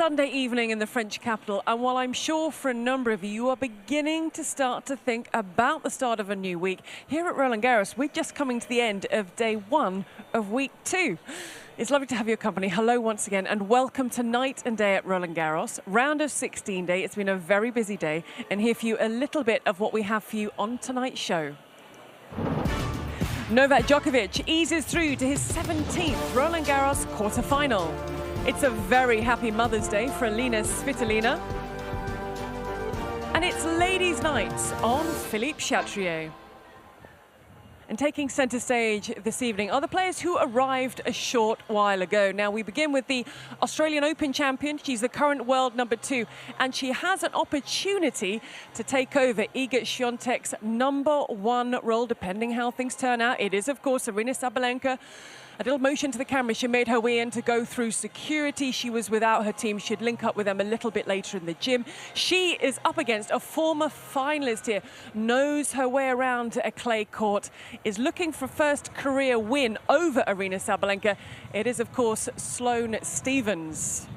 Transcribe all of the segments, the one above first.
Sunday evening in the French capital, and while I'm sure for a number of you, you are beginning to start to think about the start of a new week, here at Roland-Garros, we're just coming to the end of day one of week 2. It's lovely to have your company. Hello once again, and welcome to night and day at Roland-Garros. Round of 16 day. It's been a very busy day, and here for you a little bit of what we have for you on tonight's show. Novak Djokovic eases through to his 17th Roland-Garros quarter-final. It's a very happy Mother's Day for Elina Svitolina. And it's ladies' night on Philippe Chatrier. And taking centre stage this evening are the players who arrived a short while ago. Now, we begin with the Australian Open champion. She's the current world number 2, and she has an opportunity to take over Iga Świątek's number 1 role, depending how things turn out. It is, of course, Elina Svitolina. A little motion to the camera. She made her way in to go through security. She was without her team. She'd link up with them a little bit later in the gym. She is up against a former finalist here, knows her way around a clay court, is looking for first career win over Elina Svitolina. It is, of course, Sloane Stephens.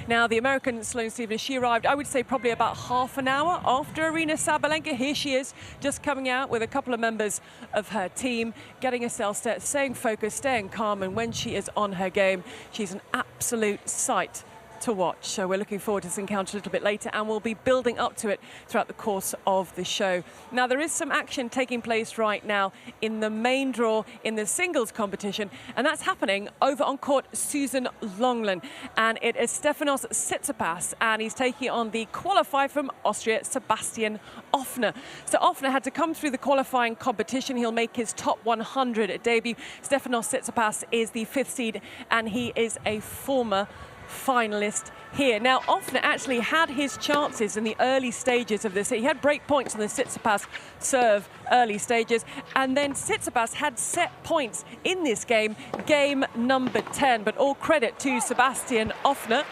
Now, the American Sloane Stephens, she arrived, I would say, probably about half an hour after Elina Svitolina. Here she is, just coming out with a couple of members of her team, getting herself set, staying focused, staying calm, and when she is on her game, she's an absolute sight to watch. So we're looking forward to this encounter a little bit later, and we'll be building up to it throughout the course of the show. Now, there is some action taking place right now in the main draw in the singles competition, and that's happening over on court Susan Longland, and it is Stefanos Tsitsipas, and he's taking on the qualifier from Austria, Sebastian Ofner. So Ofner had to come through the qualifying competition. He'll make his top 100 debut. Stefanos Tsitsipas is the 5th seed, and he is a former finalist here. Now, Ofner actually had his chances in the early stages of this. He had break points on the Tsitsipas serve early stages, and then Tsitsipas had set points in this game, game number 10. But all credit to Sebastian Ofner.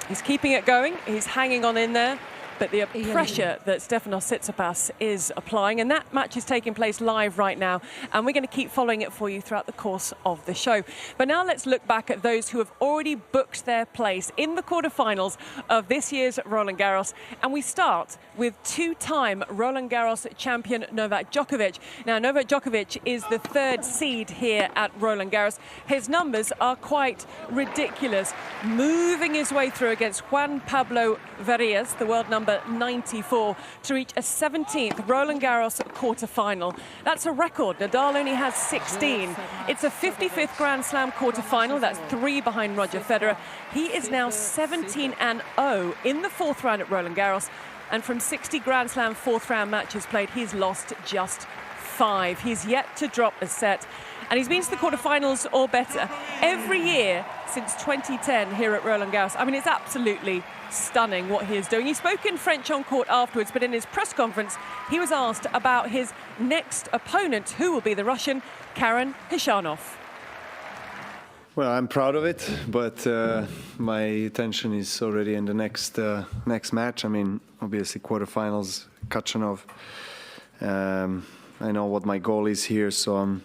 He's keeping it going. He's hanging on in there. But the pressure that Stefanos Tsitsipas is applying, and that match is taking place live right now, and we're going to keep following it for you throughout the course of the show. But now let's look back at those who have already booked their place in the quarterfinals of this year's Roland-Garros, and we start with 2-time Roland-Garros champion Novak Djokovic. Now, Novak Djokovic is the 3rd seed here at Roland-Garros. His numbers are quite ridiculous, moving his way through against Juan Pablo Varillas, the world number 94, to reach a 17th Roland-Garros quarter-final. That's a record. Nadal only has 16. It's a 55th Grand Slam quarter-final. That's 3 behind Roger Federer. He is now 17-0 in the 4th round at Roland-Garros. And from 60 Grand Slam 4th round matches played, he's lost just 5. He's yet to drop a set. And he's been to the quarterfinals or better every year since 2010 here at Roland-Garros. I mean, it's absolutely stunning what he is doing. He spoke in French on court afterwards, but in his press conference, he was asked about his next opponent, who will be the Russian Karen Khachanov. Well, I'm proud of it, but my attention is already in the next match. I mean, obviously quarterfinals, Khachanov. I know what my goal is here, so I'm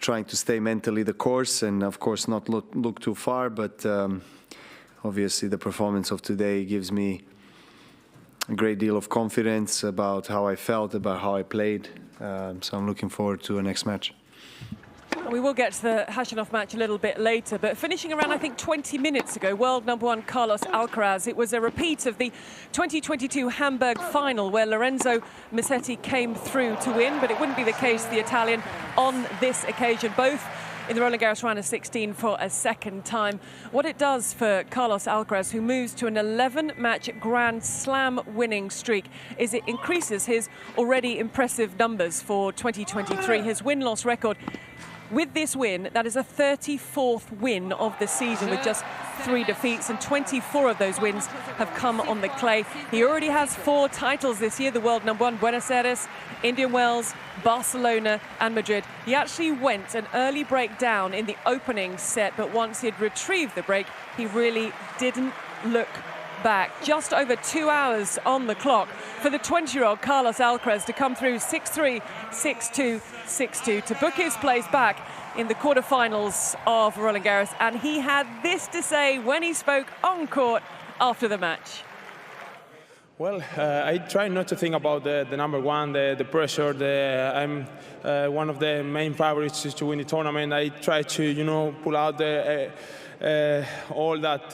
trying to stay mentally the course and, of course, not look too far. But obviously, the performance of today gives me a great deal of confidence about how I felt, about how I played. So I'm looking forward to the next match. We will get to the Khachanov match a little bit later, but finishing around, I think, 20 minutes ago, world number 1 Carlos Alcaraz. It was a repeat of the 2022 Hamburg final where Lorenzo Musetti came through to win, but it wouldn't be the case for the Italian on this occasion, both in the Roland-Garros round of 16 for a second time. What it does for Carlos Alcaraz, who moves to an 11-match Grand Slam winning streak, is it increases his already impressive numbers for 2023. His win-loss record, with this win, that is a 34th win of the season with just 3 defeats, and 24 of those wins have come on the clay. He already has 4 titles this year, the world number 1, Buenos Aires, Indian Wells, Barcelona and Madrid. He actually went an early break down in the opening set, but once he'd retrieved the break, he really didn't look back. Just over 2 hours on the clock for the 20-year-old Carlos Alcaraz to come through 6-3, 6-2, 6-2 to book his place back in the quarterfinals of Roland-Garros. And he had this to say when he spoke on court after the match. Well, I try not to think about the number one, the pressure. I'm one of the main favorites to win the tournament. I try to, you know, pull out all that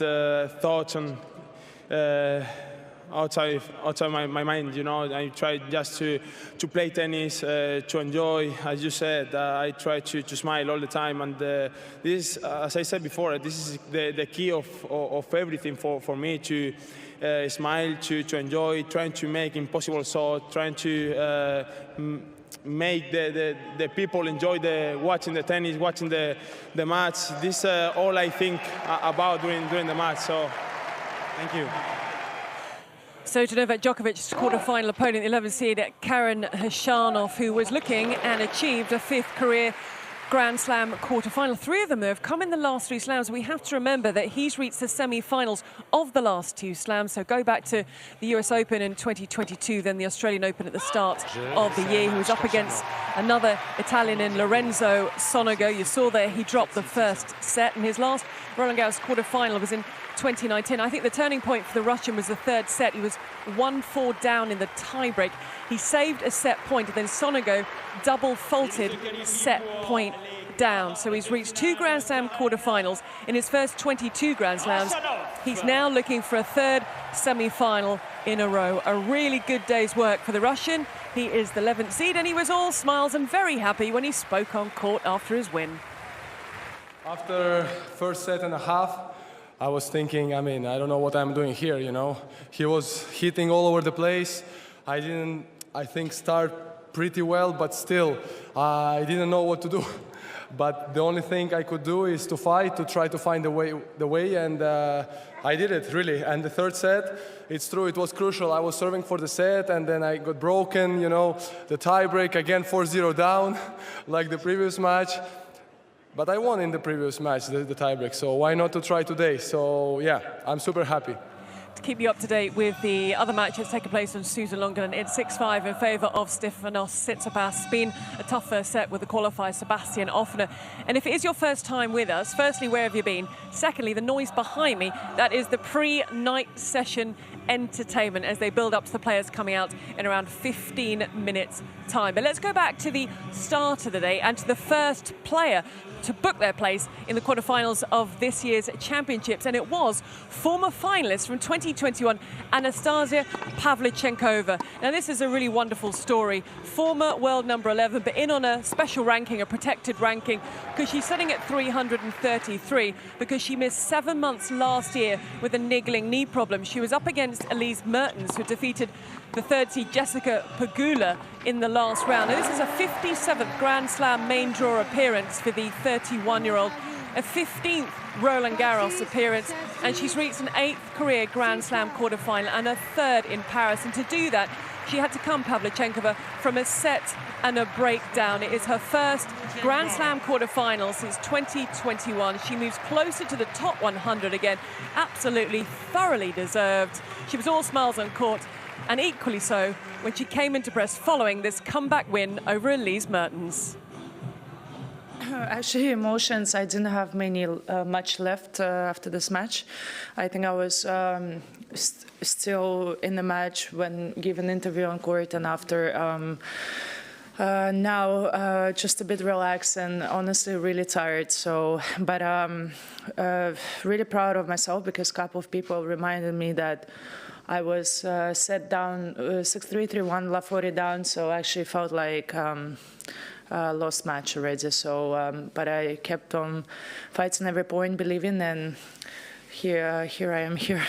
thoughts and outside my mind. You know, I try just to play tennis, to enjoy. As you said, I try to smile all the time. And this, as I said before, this is the key of everything for me to. Smile, to enjoy, trying to make impossible shots, trying to make the people enjoy watching the tennis, watching the match. This all I think about during the match. So, thank you. So to Novak Djokovic's quarter-final opponent, the 11th seed Karen Khachanov, who was looking and achieved a 5th career Grand Slam quarter-final. 3 of them have come in the last 3 slams. We have to remember that he's reached the semi-finals of the last 2 slams. So go back to the US Open in 2022, then the Australian Open at the start of the year. He was up against another Italian in Lorenzo Sonego. You saw there he dropped the first set, and his last Roland-Garros quarter-final was in 2019. I think the turning point for the Russian was the 3rd set. He was 1-4 down in the tiebreak. He saved a set point, and then Sonego double faulted set point down. So he's reached 2 Grand Slam quarterfinals in his first 22 Grand Slams. He's now looking for a 3rd semi-final in a row. A really good day's work for the Russian. He is the 11th seed, and he was all smiles and very happy when he spoke on court after his win. After first set and a half, I was thinking, I mean, I don't know what I'm doing here, you know. He was hitting all over the place. I didn't, I think, start pretty well, but still, I didn't know what to do. But the only thing I could do is to fight, to try to find the way, and I did it, really. And the 3rd set, it's true, it was crucial. I was serving for the set, and then I got broken, you know, the tie-break, again 4-0 down, like the previous match. But I won in the previous match, the tie-break, so why not to try today? So, yeah, I'm super happy. To keep you up to date with the other match that's taken place on Susan Longden, it's 6-5 in favour of Stefanos Tsitsipas. It's been a tough first set with the qualifier Sebastian Offner. And if it is your first time with us, firstly, where have you been? Secondly, the noise behind me, that is the pre-night session entertainment as they build up to the players coming out in around 15 minutes time. But let's go back to the start of the day and to the first player to book their place in the quarterfinals of this year's championships, and it was former finalist from 2021 Anastasia Pavlyuchenkova. Now this is a really wonderful story. Former world number 11, but in on a special ranking, a protected ranking, because she's sitting at 333 because she missed 7 months last year with a niggling knee problem. She was up against Elise Mertens, who defeated the 3rd seed Jessica Pegula in the last round. Now, this is a 57th Grand Slam main draw appearance for the 31-year-old, a 15th Roland-Garros appearance, and she's reached an 8th career Grand Slam quarterfinal and a 3rd in Paris. And to do that, she had to come, Pavlyuchenkova, from a set and a breakdown. It is her first Grand Slam quarterfinal since 2021. She moves closer to the top 100 again. Absolutely, thoroughly deserved. She was all smiles on court, and equally so when she came into press following this comeback win over Elise Mertens. Actually, emotions, I didn't have much left after this match. I think I was still in the match when giving an interview on court, and after now just a bit relaxed and honestly really tired. So, but really proud of myself because a couple of people reminded me that I was set down 6-3, 3-1, La 40 down, so I actually felt like lost match already. So, but I kept on fighting every point, believing, and here I am here.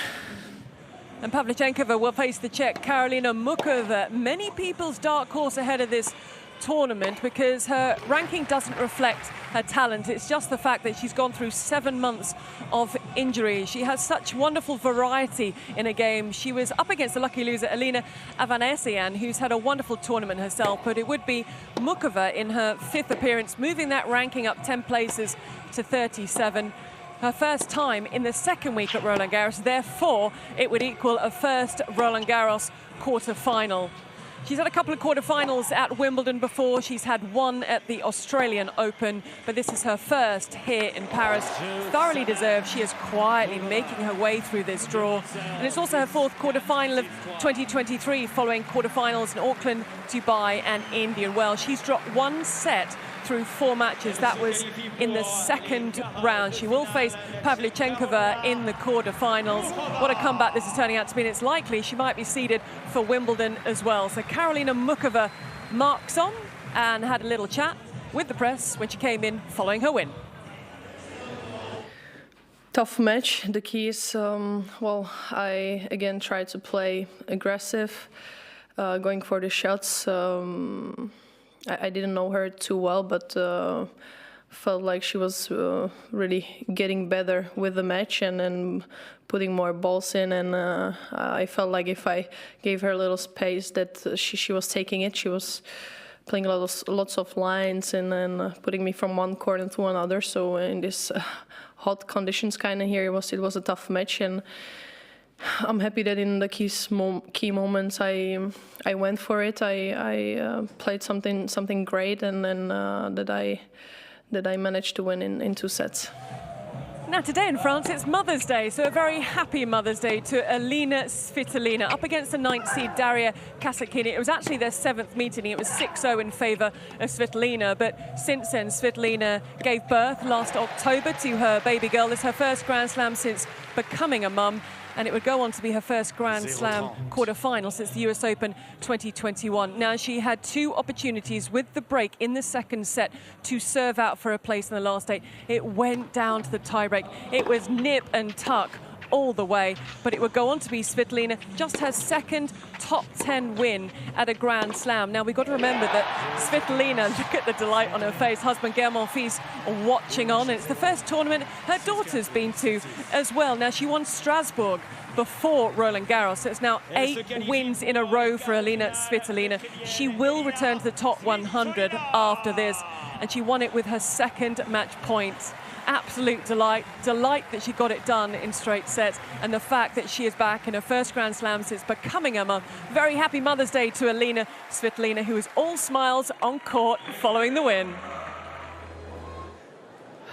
And Pavlyuchenkova will face the Czech Karolina Mukova, many people's dark horse ahead of this tournament because her ranking doesn't reflect her talent. It's just the fact that she's gone through 7 months of injury. She has such wonderful variety in a game. She was up against the lucky loser Elina Svitolina, who's had a wonderful tournament herself, but it would be Mukova in her 5th appearance, moving that ranking up 10 places to 37. her first time in the second week at Roland-Garros. Therefore, it would equal a first Roland-Garros quarter-final. She's had a couple of quarterfinals at Wimbledon before. She's had one at the Australian Open, but this is her first here in Paris. Thoroughly deserved. She is quietly making her way through this draw. And it's also her fourth quarterfinal of 2023, following quarterfinals in Auckland, Dubai and Indian Wells. She's dropped one set through 4 matches. That was in the second round. She will face Pavlyuchenkova in the quarterfinals. What a comeback this is turning out to be, and it's likely she might be seeded for Wimbledon as well. So Karolina Muchova marks on and had a little chat with the press when she came in following her win. Tough match. The key is, well, I again tried to play aggressive, going for the shots. I didn't know her too well, but felt like she was really getting better with the match and then putting more balls in. And I felt like if I gave her a little space, that she was taking it. She was playing lots of lines and then putting me from one corner to another. So in this hot conditions kind of here, it was a tough match. And I'm happy that in the key moments I went for it. I played something great, and then that I managed to win in 2 sets. Now today in France it's Mother's Day, so a very happy Mother's Day to Elina Svitolina up against the 9th seed Daria Kasatkina. It was actually their 7th meeting. It was 6-0 in favour of Svitolina, but since then Svitolina gave birth last October to her baby girl. It's her first Grand Slam since becoming a mum, and it would go on to be her first Grand Slam quarter-final since the US Open 2021. Now, she had 2 opportunities with the break in the second set to serve out for a place in the last 8. It went down to the tiebreak. It was nip and tuck all the way, but it would go on to be Svitolina, just her second top 10 win at a Grand Slam. Now, we've got to remember that Svitolina, look at the delight on her face, husband Guillaume Monfils watching on, and it's the first tournament her daughter's been to as well. Now, she won Strasbourg before Roland-Garros, so it's now 8 wins in a row for Elina Svitolina. She will return to the top 100 after this, and she won it with her second match point. Absolute delight that she got it done in straight sets, and the fact that she is back in her first Grand Slam since becoming a mum. Very happy Mother's Day to Elina Svitolina, who is all smiles on court following the win.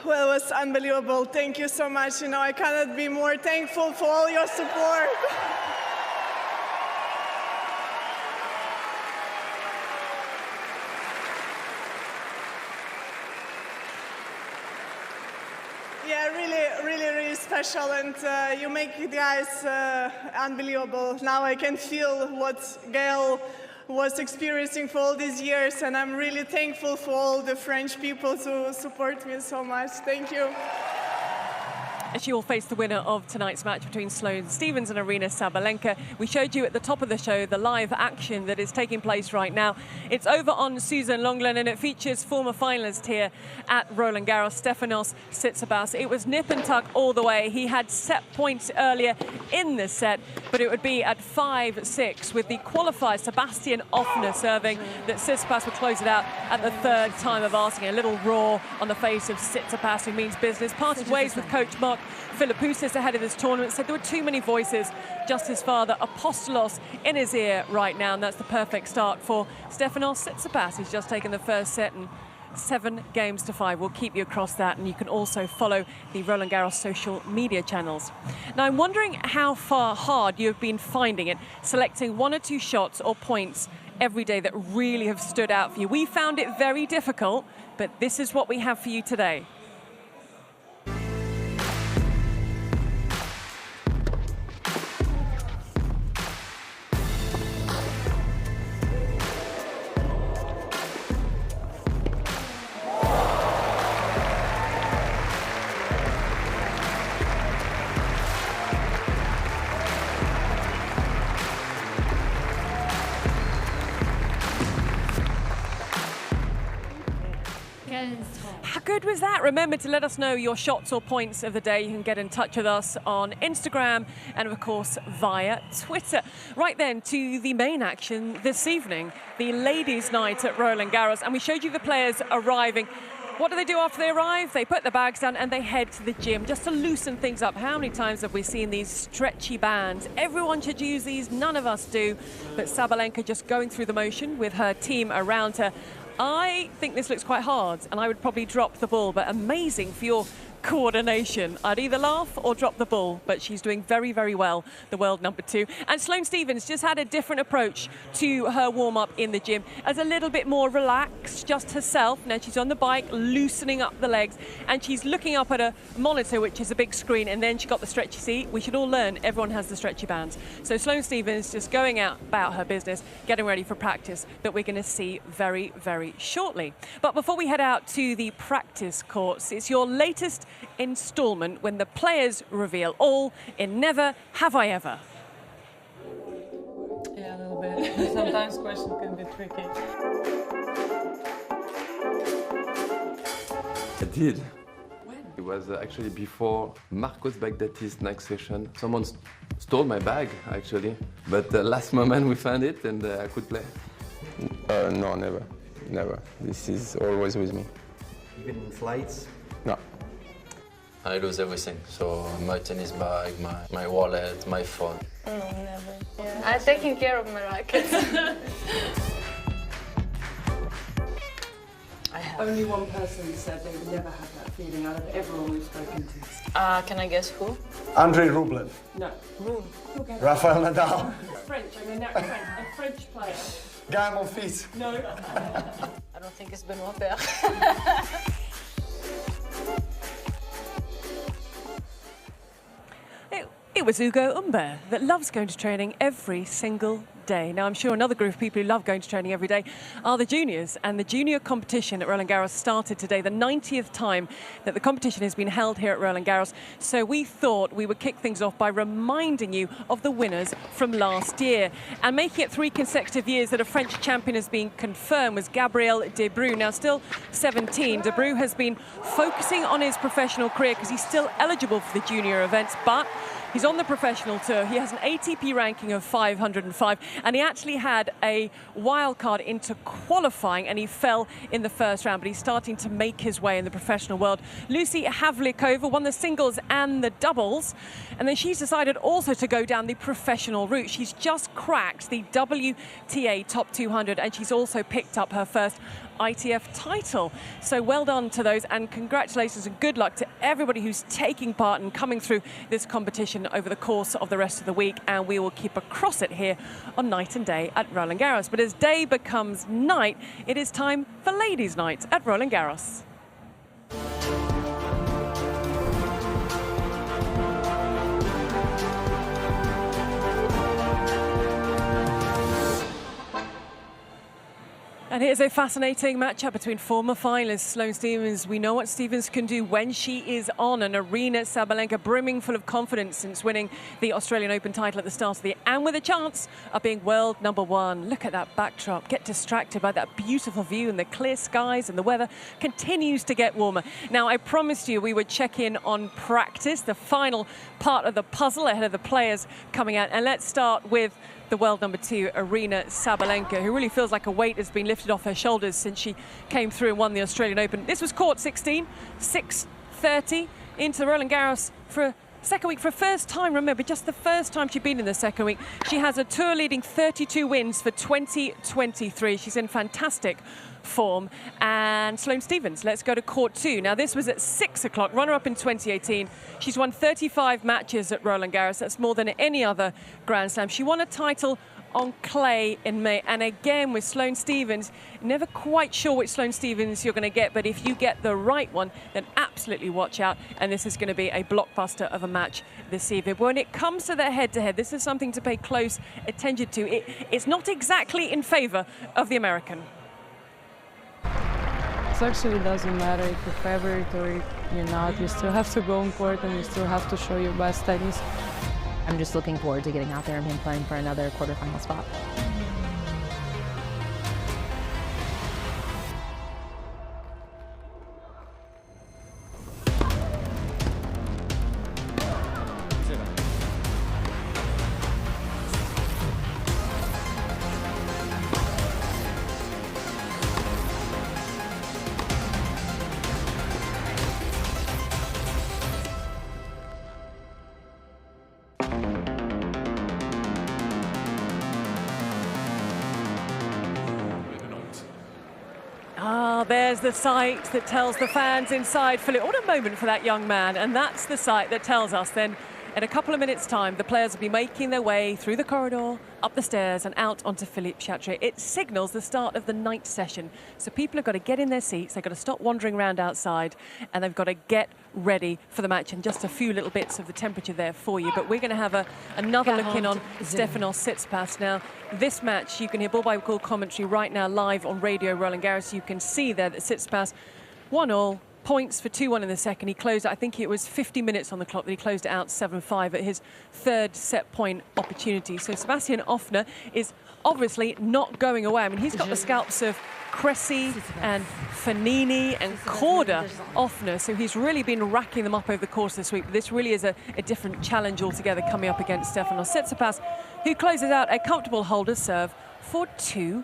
Well, it was unbelievable. Thank you so much. You know, I cannot be more thankful for all your support. Yeah, really special, and you make the guys unbelievable. Now I can feel what Gail was experiencing for all these years, and I'm really thankful for all the French people who support me so much. Thank you. And she will face the winner of tonight's match between Sloane Stephens and Aryna Sabalenka. We showed you at the top of the show the live action that is taking place right now. It's over on Susan Lenglen, and it features former finalist here at Roland-Garros, Stefanos Tsitsipas. It was nip and tuck all the way. He had set points earlier in this set, but it would be at 5-6 with the qualifier Sebastian Offner serving that Tsitsipas would close it out at the 3rd time of asking. A little roar on the face of Tsitsipas, who means business. Parted ways with coach Mark Philippoussis ahead of this tournament, said there were too many voices, just his father Apostolos in his ear right now, and that's the perfect start for Stefanos Tsitsipas, who's just taken the first set, and 7-5. We'll keep you across that, and you can also follow the Roland-Garros social media channels. Now, I'm wondering how hard you've been finding it, selecting 1 or 2 shots or points every day that really have stood out for you. We found it very difficult, but this is what we have for you today. How good was that? Remember to let us know your shots or points of the day. You can get in touch with us on Instagram and, of course, via Twitter. Right then to the main action this evening, the ladies' night at Roland-Garros. And we showed you the players arriving. What do they do after they arrive? They put the bags down and they head to the gym just to loosen things up. How many times have we seen these stretchy bands? Everyone should use these, none of us do. But Sabalenka just going through the motion with her team around her. I think this looks quite hard and I would probably drop the ball, but amazing for your coordination. I'd either laugh or drop the ball, but she's doing very, very well, the world number 2. And Sloane Stephens just had a different approach to her warm-up in the gym, as a little bit more relaxed, just herself. Now she's on the bike, loosening up the legs, and she's looking up at a monitor, which is a big screen, and then she got the stretchy seat. We should all learn, everyone has the stretchy bands. So Sloane Stephens just going out about her business, getting ready for practice that we're going to see very, very shortly. But before we head out to the practice courts, it's your latest installment when the players reveal all in Never Have I Ever. Yeah, a little bit. Sometimes questions can be tricky. I did. When? It was actually before Marcos Baghdati's next session. Someone stole my bag, actually. But last moment we found it and I could play. No, never. Never. This is always with me. Even in flights? No. I lose everything. So my tennis bag, my wallet, my phone. No, never. Yeah. I'm taking care of my rackets. Only one person said they would never have that feeling out of everyone we've spoken to. Can I guess who? Andrei Rublev. No. Rafael Nadal. French, I mean, a French player. Guy Monfils. No. I don't think it's Benoit Paire. It was Ugo Humbert that loves going to training every single day. Now, I'm sure another group of people who love going to training every day are the juniors, and the junior competition at Roland-Garros started today, the 90th time that the competition has been held here at Roland-Garros. So we thought we would kick things off by reminding you of the winners from last year. And making it 3 consecutive years that a French champion has been confirmed was Gabriel Debreu. Now, still 17, Debreu has been focusing on his professional career because he's still eligible for the junior events, but he's on the professional tour. He has an ATP ranking of 505, and he actually had a wild card into qualifying, and he fell in the first round, but he's starting to make his way in the professional world. Lucy Havlikova won the singles and the doubles, and then she's decided also to go down the professional route. She's just cracked the WTA Top 200, and she's also picked up her first ITF title. So well done to those, and congratulations and good luck to everybody who's taking part and coming through this competition over the course of the rest of the week, and we will keep across it here on Night and Day at Roland-Garros. But as day becomes night, it is time for Ladies' Night at Roland-Garros. And here's a fascinating matchup between former finalists Sloane Stephens. We know what Stephens can do when she is on, and Arina Sabalenka brimming full of confidence since winning the Australian Open title at the start of the year, and with a chance of being world number 1. Look at that backdrop. Get distracted by that beautiful view and the clear skies, and the weather continues to get warmer. Now, I promised you we would check in on practice, the final part of the puzzle ahead of the players coming out. And let's start with the world number 2, Arina Sabalenka, who really feels like a weight has been lifted off her shoulders since she came through and won the Australian Open. This was court 16, 6:30 into the Roland-Garros for a second week for a first time. Remember, just the first time she'd been in the second week. She has a tour leading 32 wins for 2023. She's in fantastic form. And Sloane Stephens, let's go to court 2. Now, this was at 6 o'clock, runner-up in 2018. She's won 35 matches at Roland-Garros. That's more than any other Grand Slam. She won a title on clay in May. And again, with Sloane Stephens, never quite sure which Sloane Stephens you're going to get, but if you get the right one, then absolutely watch out. And this is going to be a blockbuster of a match this evening. When it comes to the head-to-head, this is something to pay close attention to. It's not exactly in favor of the American. It actually doesn't matter if you're favorite or if you're not. You still have to go on court and you still have to show your best tennis. I'm just looking forward to getting out there and playing for another quarterfinal spot. There's the sight that tells the fans inside, Philip, what a moment for that young man. And that's the sight that tells us then in a couple of minutes' time, the players will be making their way through the corridor, up the stairs and out onto Philippe Chatrier. It signals the start of the night session. So people have got to get in their seats, they've got to stop wandering around outside, and they've got to get ready for the match. And just a few little bits of the temperature there for you. But we're going to have another look in on Stefanos Tsitsipas. Now, this match, you can hear ball-by-ball commentary right now live on Radio Roland-Garros. You can see there that Tsitsipas 1-all. Points for 2-1 in the second. He closed, I think it was 50 minutes on the clock, that he closed it out 7-5 at his third set point opportunity. So Sebastian Offner is obviously not going away. I mean, he's got the scalps of Cressy and Fanini and Korda Offner, so he's really been racking them up over the course of this week. But this really is a different challenge altogether coming up against Stefanos Tsitsipas, who closes out a comfortable holder serve for 2-1.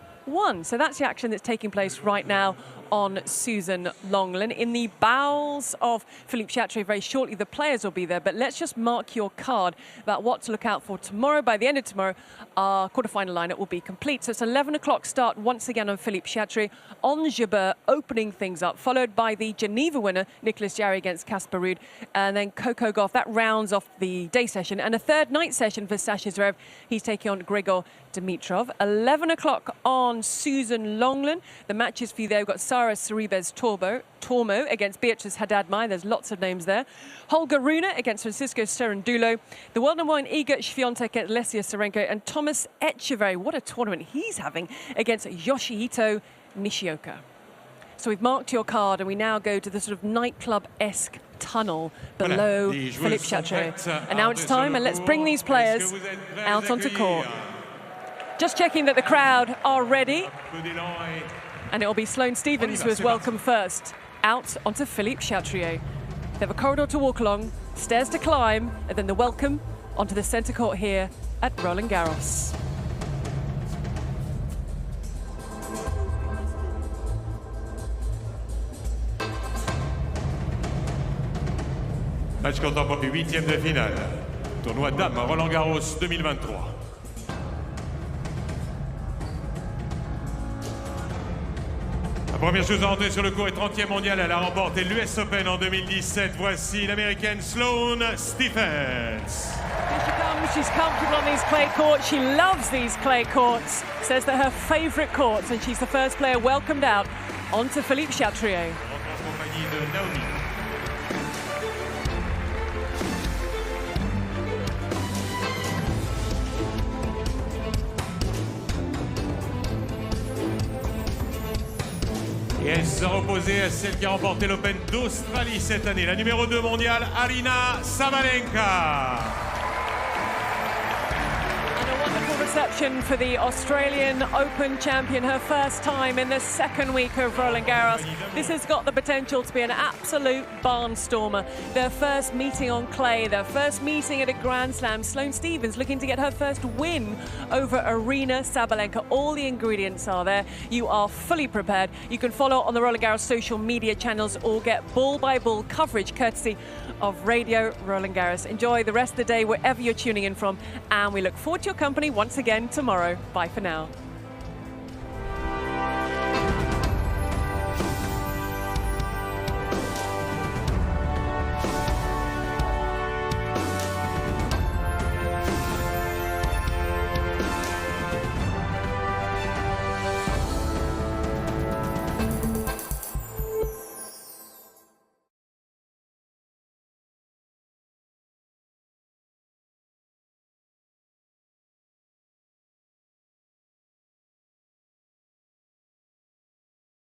So that's the action that's taking place right now on Susan Longland. In the bowels of Philippe Chatrier, very shortly the players will be there, but let's just mark your card about what to look out for tomorrow. By the end of tomorrow, our quarterfinal lineup will be complete. So it's 11 o'clock start once again on Philippe Chatrier. On Jabeur opening things up, followed by the Geneva winner, Nicolas Jarry against Casper Ruud, and then Coco Gauff. That rounds off the day session, and a third night session for Sasha Zverev. He's taking on Grigor Dimitrov. 11 o'clock on Susan Longland. The matches for you there, we've got Sara Sorribes Tormo against Beatrice Haddad-Maia. There's lots of names there. Holger Rune against Francisco Cerundolo. The world number one Iga Świątek against Lesia Sarenko, and Thomas Etcheverry, what a tournament he's having, against Yoshihito Nishioka. So we've marked your card, and we now go to the sort of nightclub-esque tunnel below Philippe Chatrier. And now it's time, and let's bring these players out onto court. Just checking that the crowd are ready. And it will be Sloane Stephens who is welcome first out onto Philippe Chatrier. They have a corridor to walk along, stairs to climb, and then the welcome onto the centre court here at Roland-Garros. Match contemporain, huitième de finale. Tournoi Dames Roland-Garros 2023. La première chose à entrer sur le court est 30e mondiale. Elle a remporté l'US Open en 2017. Voici l'américaine Sloane Stephens. Here she comes. She's comfortable on these clay courts. She loves these clay courts. Says they're her favourite courts, and she's the first player welcomed out onto Philippe Chatrier. En compagnie de Naomi. Et elle sera opposée à celle qui a remporté l'Open d'Australie cette année, la numéro 2 mondiale, Elina Svitolina. Reception for the Australian Open champion, her first time in the second week of Roland-Garros. This has got the potential to be an absolute barnstormer. Their first meeting on clay, their first meeting at a Grand Slam. Sloane Stephens looking to get her first win over Aryna Sabalenka. All the ingredients are there. You are fully prepared. You can follow on the Roland-Garros social media channels or get ball-by-ball coverage courtesy of Radio Roland-Garros. Enjoy the rest of the day wherever you're tuning in from, and we look forward to your company once again tomorrow. Bye for now.